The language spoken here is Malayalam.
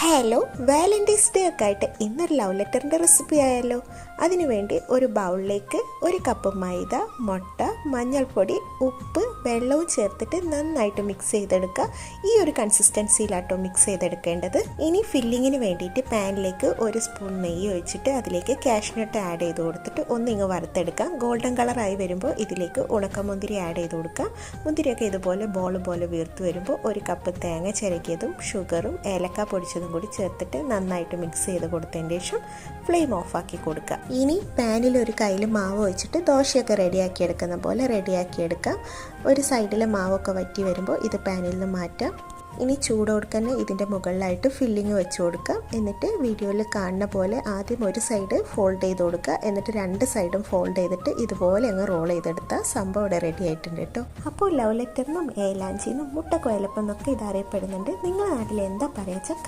ഹലോ, വാലന്റൈൻസ് ഡേ ഒക്കെ ആയിട്ട് ഇന്നൊരു ലവ് ലെറ്ററിൻ്റെ റെസിപ്പി ആയാലോ. അതിനുവേണ്ടി ഒരു ബൗളിലേക്ക് 1 കപ്പ് മൈദ, മുട്ട, മഞ്ഞൾപ്പൊടി, ഉപ്പ്, വെള്ളവും ചേർത്തിട്ട് നന്നായിട്ട് മിക്സ് ചെയ്തെടുക്കുക. ഈ ഒരു കൺസിസ്റ്റൻസിയിലാട്ടോ മിക്സ് ചെയ്തെടുക്കേണ്ടത്. ഇനി ഫില്ലിങ്ങിന് വേണ്ടിയിട്ട് പാനിലേക്ക് 1 സ്പൂൺ നെയ്യ് ഒഴിച്ചിട്ട് അതിലേക്ക് കാഷ്നട്ട് ആഡ് ചെയ്ത് കൊടുത്തിട്ട് ഒന്നിങ്ങ് വറുത്തെടുക്കാം. ഗോൾഡൻ കളറായി വരുമ്പോൾ ഇതിലേക്ക് ഉണക്കമുന്തിരി ആഡ് ചെയ്ത് കൊടുക്കാം. മുന്തിരിയൊക്കെ ഇതുപോലെ ബോൾ പോലെ വീർത്ത് വരുമ്പോൾ 1 കപ്പ് തേങ്ങ ചിരകിയതും ഷുഗറും ഏലക്ക പൊടിച്ചതും കൂടി ചേർത്തിട്ട് നന്നായിട്ട് മിക്സ് ചെയ്ത് കൊടുത്തതിന് ശേഷം ഫ്ലെയിം ഓഫാക്കി കൊടുക്കുക. ഇനി പാനിൽ ഒരു കയ്യിൽ മാവ് വെച്ചിട്ട് ദോശയൊക്കെ റെഡിയാക്കി എടുക്കുന്ന പോലെ റെഡിയാക്കി എടുക്കാം. ഒരു സൈഡിൽ മാവൊക്കെ വറ്റി വരുമ്പോൾ ഇത് പാനിൽ നിന്ന് മാറ്റാം. ഇനി ചൂടോടെ തന്നെ ഇതിൻ്റെ മുകളിലായിട്ട് ഫില്ലിങ് വെച്ച് കൊടുക്കാം. എന്നിട്ട് വീഡിയോയിൽ കാണുന്ന പോലെ ആദ്യം ഒരു സൈഡ് ഫോൾഡ് ചെയ്ത് കൊടുക്കുക. എന്നിട്ട് 2 സൈഡും ഫോൾഡ് ചെയ്തിട്ട് ഇതുപോലെ അങ്ങ് റോൾ ചെയ്തെടുത്താൽ സംഭവം ഇവിടെ റെഡി ആയിട്ടുണ്ട് കേട്ടോ. അപ്പോൾ ലവ് ലെറ്ററിനും ഏലാഞ്ചിനും മുട്ട കൊയലപ്പം എന്നൊക്കെ ഇത് അറിയപ്പെടുന്നുണ്ട്. നിങ്ങളുടെ നാട്ടിൽ എന്താ പറയുക?